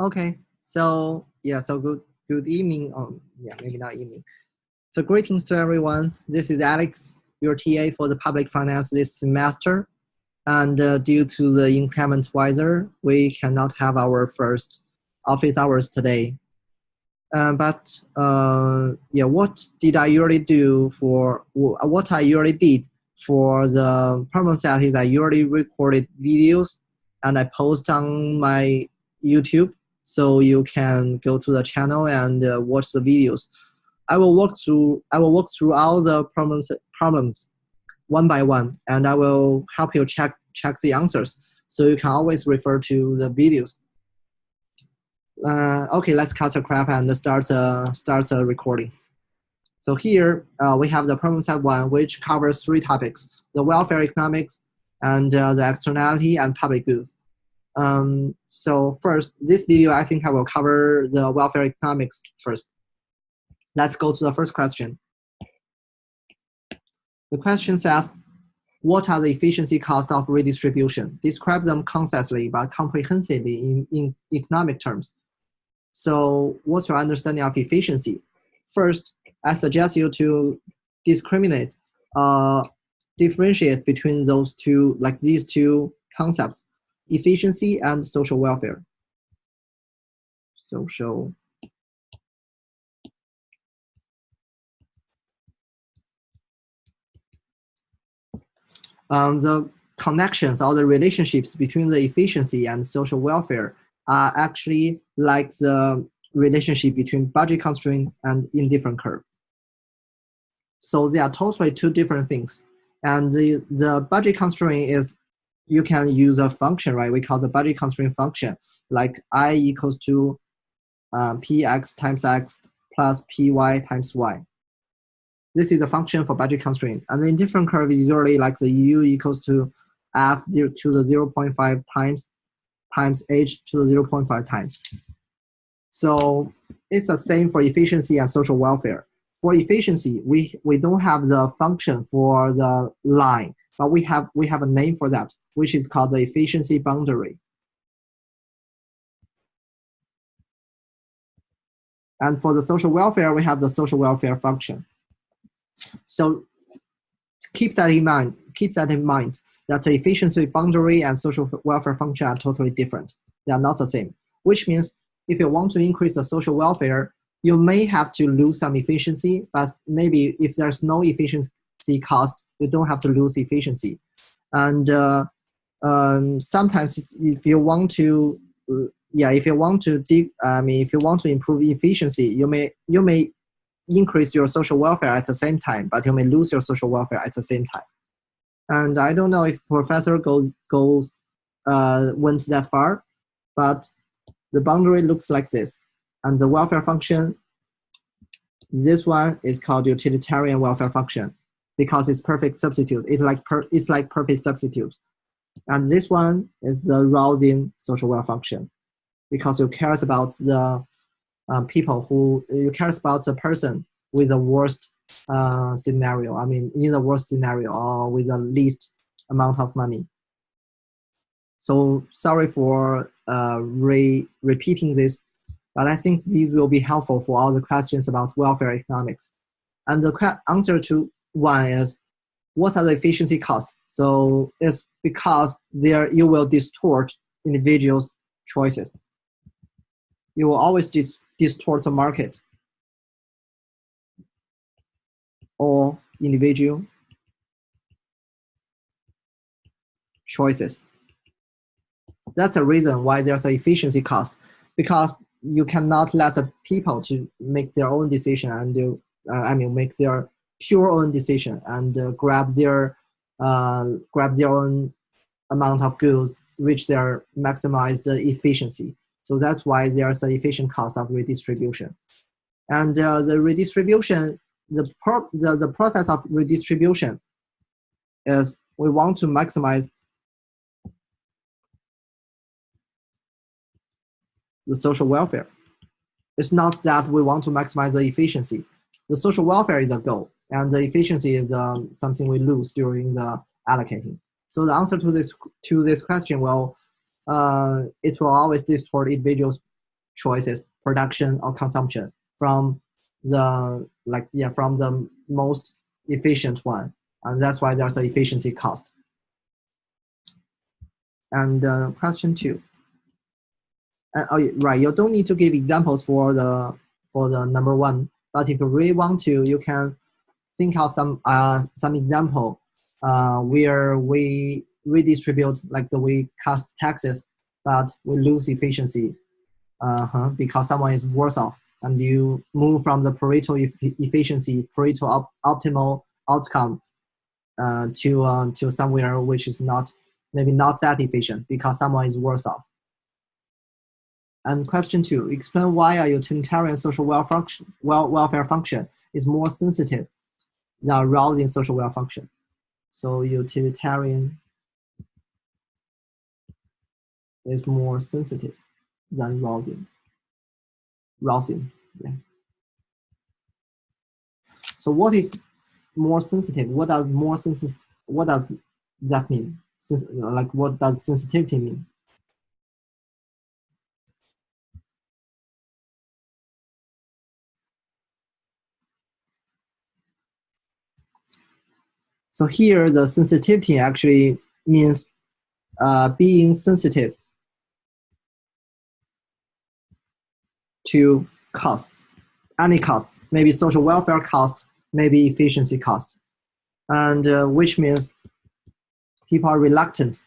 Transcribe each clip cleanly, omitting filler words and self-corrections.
Okay, so yeah, so good evening. Yeah, maybe not evening. So greetings to everyone. This is Alex, your TA for the public finance this semester. And due to the inclement weather, we cannot have our first office hours today. Yeah, what did I usually do for what I usually did for the problem set is I usually recorded videos and I post on my YouTube, so you can go to the channel and watch the videos. I will walk through all the problems one by one, and I will help you check the answers. So you can always refer to the videos. Okay, let's cut the crap and start the recording. So here we have the problem set 1, which covers 3 topics: the welfare economics, and the externality and public goods. So first, this video, I think I will cover the welfare economics first. Let's go to the first question. The question says, what are the efficiency costs of redistribution? Describe them concisely but comprehensively in economic terms. So what's your understanding of efficiency? First, I suggest you to discriminate, differentiate between these two concepts: efficiency and social welfare. Social. The connections or the relationships between the efficiency and social welfare are actually like the relationship between budget constraint and indifferent curve. So they are totally two different things. And the budget constraint is, you can use a function, right? We call the budget constraint function, like I equals to px times x plus py times y. This is a function for budget constraint. And the indifferent curve is usually like the u equals to f to the 0.5 times h to the 0.5 times. So it's the same for efficiency and social welfare. For efficiency, we don't have the function for the line, but we have a name for that, which is called the efficiency boundary. And for the social welfare, we have the social welfare function. So keep that in mind. That the efficiency boundary and social welfare function are totally different. They are not the same, which means if you want to increase the social welfare, you may have to lose some efficiency, but maybe if there's no efficiency cost, you don't have to lose efficiency. And sometimes if you want to improve efficiency, you may increase your social welfare at the same time, but you may lose your social welfare at the same time. And I don't know if Professor went that far, but the boundary looks like this. And the welfare function, this one is called utilitarian welfare function because it's perfect substitute. It's like perfect substitute. And this one is the Rousing social welfare function because it cares about the it cares about the person with the worst scenario. I mean, in the worst scenario or with the least amount of money. So sorry for repeating this, but I think these will be helpful for all the questions about welfare economics. And the answer to one is, what are the efficiency costs? So it's because you will distort individuals' choices. You will always distort the market or individual choices. That's the reason why there's an efficiency cost, because you cannot let the people to make their own decision and make their pure own decision and grab their own amount of goods, reach their maximized efficiency. So that's why there's an efficient cost of redistribution. And the redistribution, the process of redistribution is we want to maximize the social welfare. It's not that we want to maximize the efficiency. The social welfare is a goal, and the efficiency is something we lose during the allocating. So the answer to this question, well, it will always distort individuals' choices, production or consumption from the from the most efficient one, and that's why there's an efficiency cost. And question 2. Oh, right, you don't need to give examples for the number 1, but if you really want to, you can think of some example where we redistribute, like we cut taxes, but we lose efficiency because someone is worse off, and you move from the Pareto efficiency, Pareto optimal outcome to somewhere which is maybe not that efficient because someone is worse off. And question 2, explain why a utilitarian social welfare function is more sensitive than a rousing social welfare function. So utilitarian is more sensitive than rousing. Yeah. So what is more sensitive? What does that mean? Like, what does sensitivity mean? So here, the sensitivity actually means being sensitive to costs, any costs, maybe social welfare cost, maybe efficiency cost, and which means people are reluctant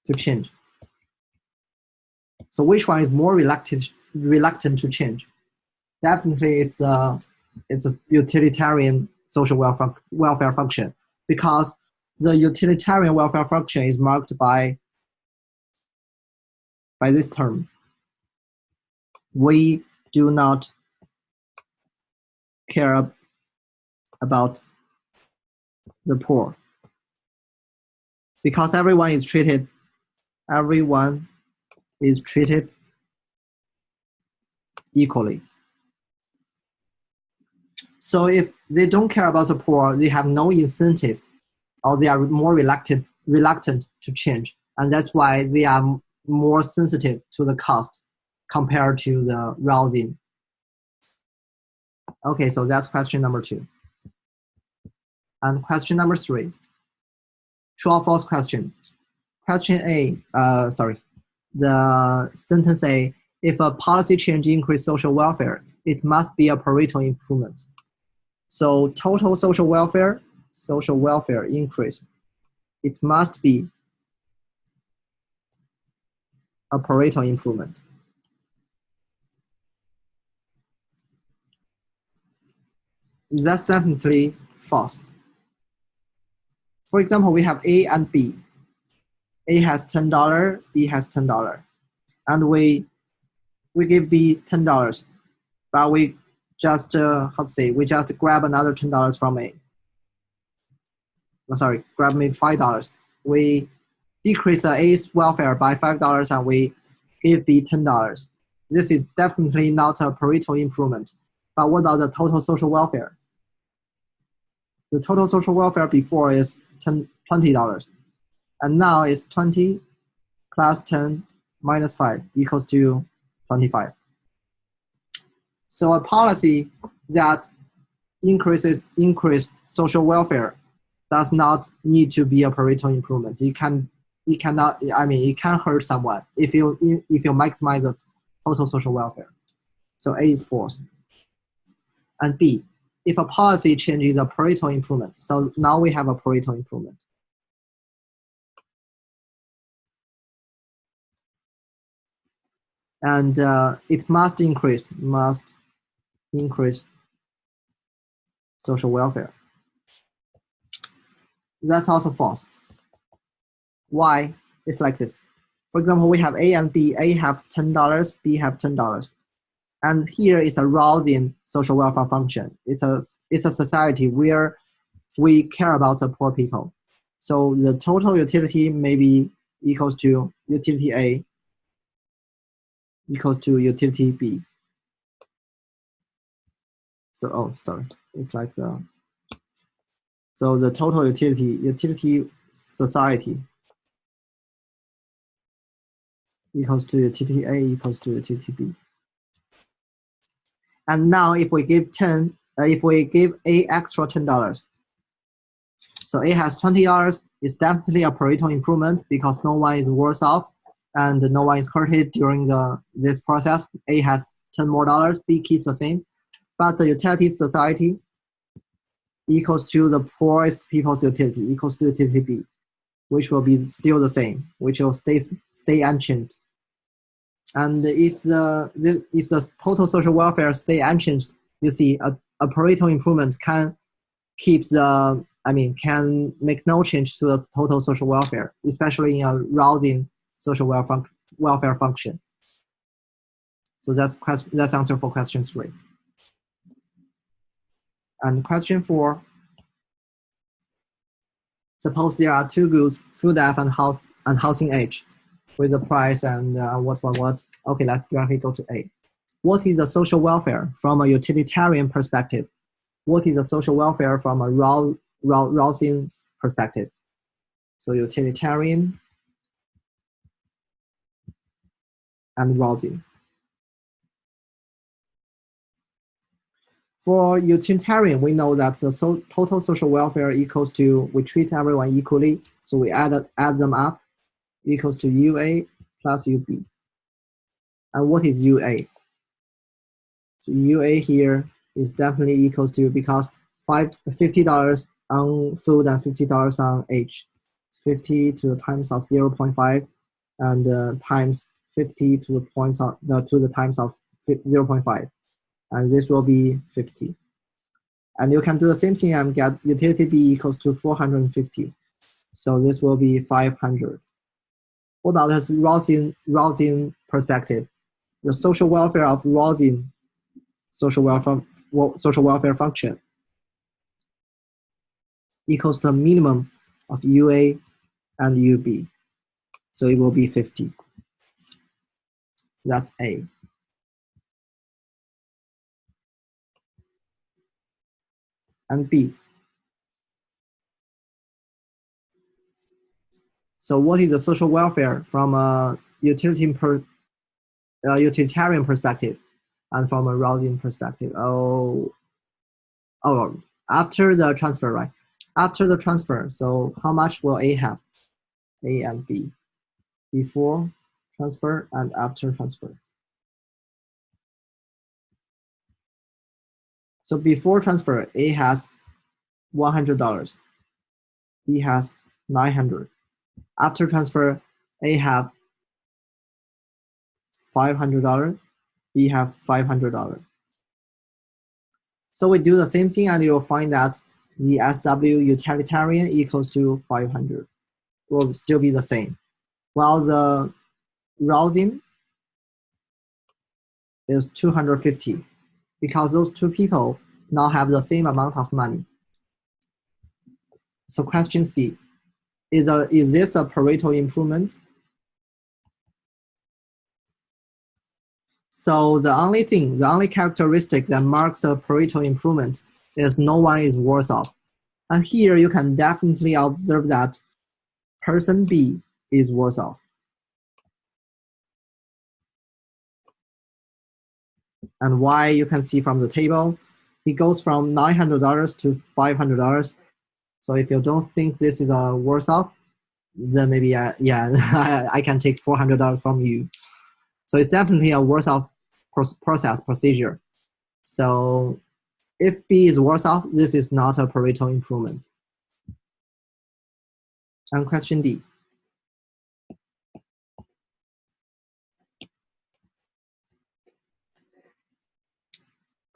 to change. So which one is more reluctant to change? Definitely, it's a utilitarian social welfare function, because the utilitarian welfare function is marked by this term. We do not care about the poor because everyone is treated equally. So if they don't care about the poor, they have no incentive, or they are more reluctant to change, and that's why they are more sensitive to the cost compared to the rousing. Okay, so that's question number 2. And question number 3, true or false question. Question A, the sentence A, if a policy change increase social welfare, it must be a Pareto improvement. So total social welfare increase, it must be a Pareto improvement. That's definitely false. For example, we have A and B. A has $10, B has $10, and we give B $10, but we just we just grab another $10 from A. Grab maybe $5. We decrease A's welfare by $5 and we give B $10. This is definitely not a Pareto improvement. But what about the total social welfare? The total social welfare before is $20, and now it's 20 plus 10 minus 5 equals to 25. So a policy that increase social welfare does not need to be a Pareto improvement. It can hurt someone if you maximize the total social welfare. So A is false. And B, if a policy change is a Pareto improvement, so now we have a Pareto improvement. And it must increase social welfare. That's also false. Why? It's like this. For example, we have A and B. A have $10, B have $10. And here is a rousing social welfare function. It's a society where we care about the poor people. So the total utility may be equals to utility A equals to utility B. So, it's like so the total utility society equals to utility A equals to utility B. And now if we give A extra $10, so A has $20, it's definitely a Pareto improvement because no one is worse off and no one is hurted during this process. A has $10 more, B keeps the same, but the utility society equals to the poorest people's utility equals to utility B, which will be still the same, which will stay unchanged. And if the total social welfare stay unchanged, you see a Pareto improvement can can make no change to the total social welfare, especially in a rousing social welfare function. So that's answer for question 3. And question 4. Suppose there are two goods, food F and housing H, with the price and what. Okay, let's directly go to A. What is the social welfare from a utilitarian perspective? What is the social welfare from a rousing perspective? So utilitarian and rousing. For utilitarian, we know that the total social welfare equals to, we treat everyone equally, so we add them up, equals to UA plus UB. And what is UA? So UA here is definitely equals to, because $50 on food and $50 on H. It's 50 to the times of 0.5 and times 50 to the times of 0.5. And this will be 50. And you can do the same thing and get utility B equals to 450. So this will be 500. What about the rousing perspective? The social welfare of rousing social welfare function equals the minimum of UA and UB. So it will be 50. That's A. And B. So what is the social welfare from a utilitarian perspective and from a rousing perspective? After the transfer, right? After the transfer, so how much will A have? A and B. Before transfer and after transfer. So before transfer, A has $100. B has $900. After transfer, A have $500. B have $500. So we do the same thing and you'll find that the SW utilitarian equals to 500. Will still be the same. While the rousing is 250 because those two people now have the same amount of money. So question C, is this a Pareto improvement? So the only characteristic that marks a Pareto improvement is no one is worse off. And here you can definitely observe that person B is worse off. And why, you can see from the table, it goes from $900 to $500. So if you don't think this is a worse off, then maybe yeah, I can take $400 from you. So it's definitely a worse off procedure. So if B is worse off, this is not a Pareto improvement. And question D.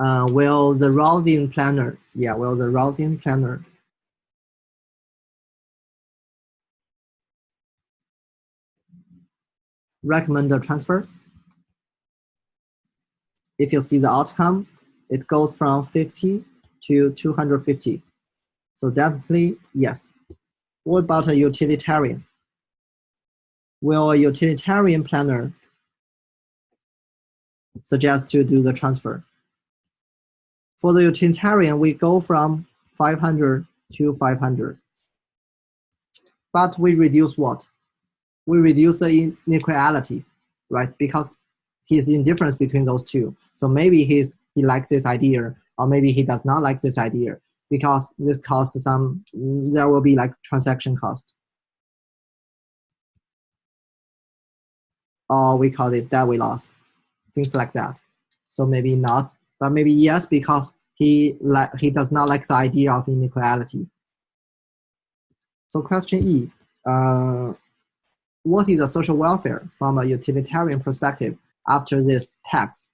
Will the rousing planner recommend the transfer? If you see the outcome, it goes from 50 to 250. So definitely yes. What about a utilitarian? Will a utilitarian planner suggest to do the transfer? For the utilitarian, we go from 500 to 500. But we reduce what? We reduce the inequality. right? Because he's indifference between those two. So maybe he likes this idea, or maybe he does not like this idea, because this costs some, there will be like transaction cost. Or we call it Dewey loss, things like that. So maybe not, but maybe yes, because he does not like the idea of inequality. So question E, what is the social welfare from a utilitarian perspective after this tax?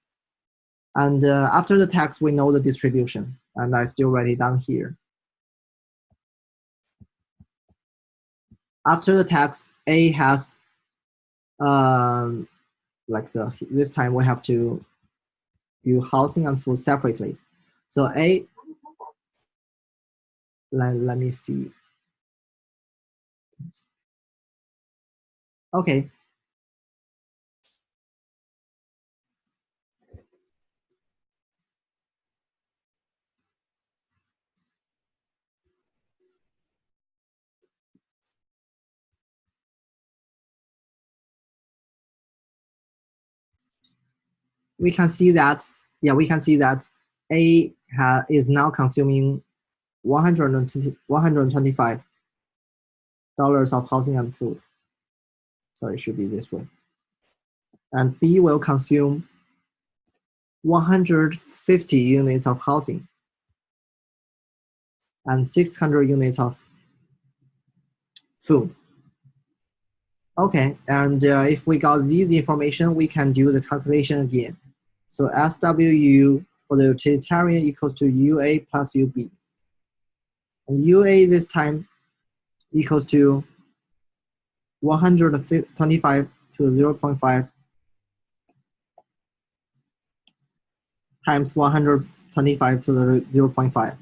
And after the tax, we know the distribution, and I still write it down here. After the tax, A has, this time we have to do housing and food separately. So A, let me see. Okay. We can see that, we can see that A is now consuming $125 of housing and food. So it should be this way. And B will consume 150 units of housing and 600 units of food. Okay, and if we got these information, we can do the calculation again. So SWU for the utilitarian equals to UA plus UB. And UA this time equals to 125 to 0.5 times 125 to the 0.5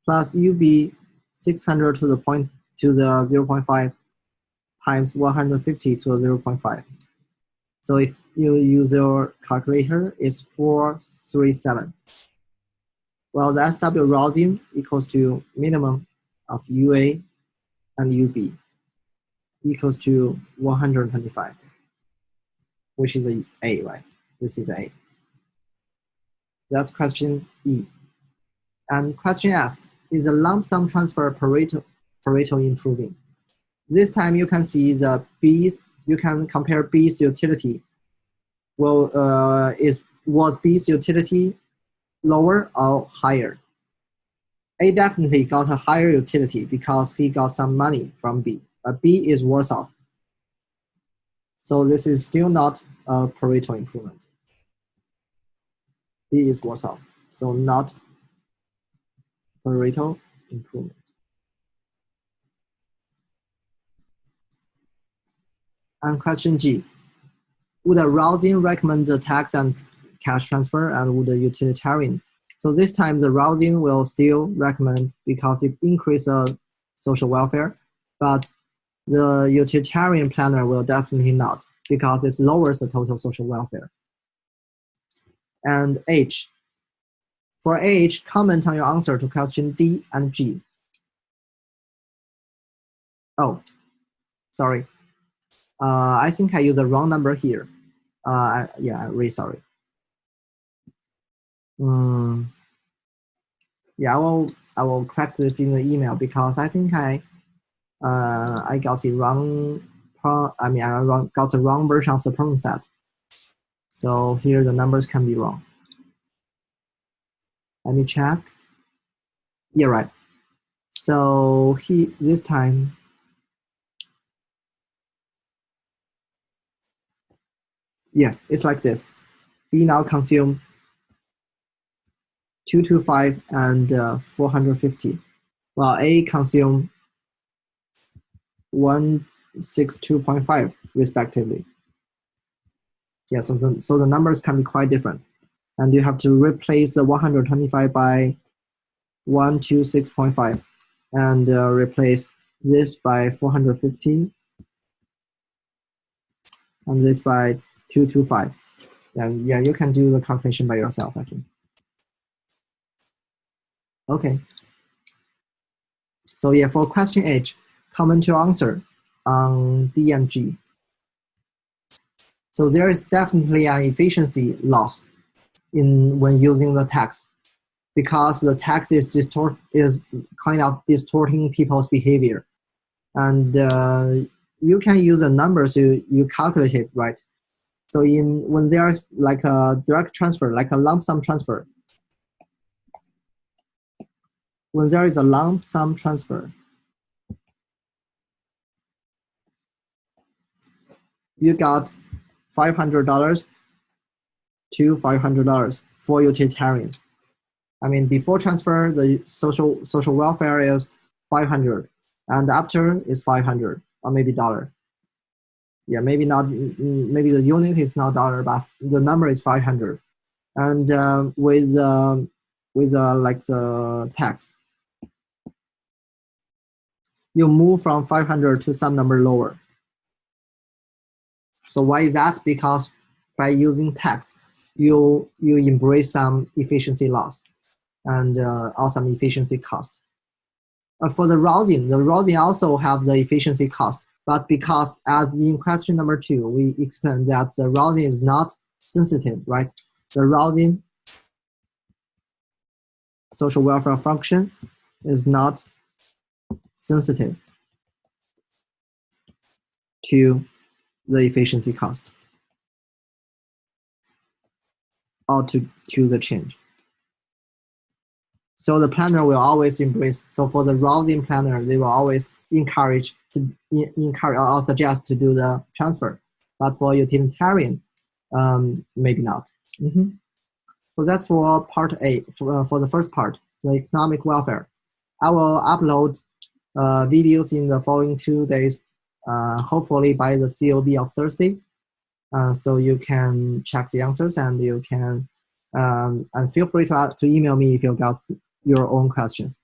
plus UB 600 to the 0.5 times 150 to 0.5. So if you use your calculator, it's 437. Well, the SW rosin equals to minimum of UA and UB equals to 125, which is A, right? This is A. That's question E. And question F is a lump sum transfer Pareto improving. This time you can see the B's, you can compare B's utility. Well, was B's utility lower or higher? A definitely got a higher utility because he got some money from B, but B is worse off. So this is still not a Pareto improvement. B is worse off, so not Pareto improvement. And question G, would a rousing recommend the tax and cash transfer, and would a utilitarian? So this time the rousing will still recommend because it increases social welfare, but the utilitarian planner will definitely not because it lowers the total social welfare. And H. For H, comment on your answer to question D and G. Oh, sorry. I think I used the wrong number here. Yeah, I'm really sorry. Yeah, I will correct this in the email because I think I got the wrong. I got the wrong version of the problem set. So here the numbers can be wrong. Let me check. Yeah, right. So this time. Yeah, it's like this. B now consume 225 and 450, while A consume 162.5 respectively. Yeah, so the numbers can be quite different. And you have to replace the 125 by 126.5 and replace this by 450 and this by 225. And yeah, you can do the calculation by yourself, I think. Okay. So yeah, for question H, comment your answer on D and G. So there is definitely an efficiency loss when using the tax, because the tax is kind of distorting people's behavior, and you can use the numbers you calculate it, right? So when there's like a direct transfer, like a lump sum transfer, when there is a lump sum transfer, you got $500 to $500 for utilitarian. I mean, before transfer, the social welfare is 500, and after is 500 or maybe $1. Yeah, maybe not. Maybe the unit is not $1, but the number is 500. And with like the tax, you move from 500 to some number lower. So why is that? Because by using tax, you embrace some efficiency loss and or some efficiency cost. For the routing also have the efficiency cost, but because as in question number 2, we explained that the routing is not sensitive, right? The routing social welfare function is not sensitive to the efficiency cost or to the change. So the planner will always embrace. So for the routing planner, they will always encourage or suggest to do the transfer. But for utilitarian, maybe not. So that's for part A. For the first part, the economic welfare. I will upload videos in the following 2 days, hopefully by the COB of Thursday. So you can check the answers, and you can and feel free to email me if you got your own questions.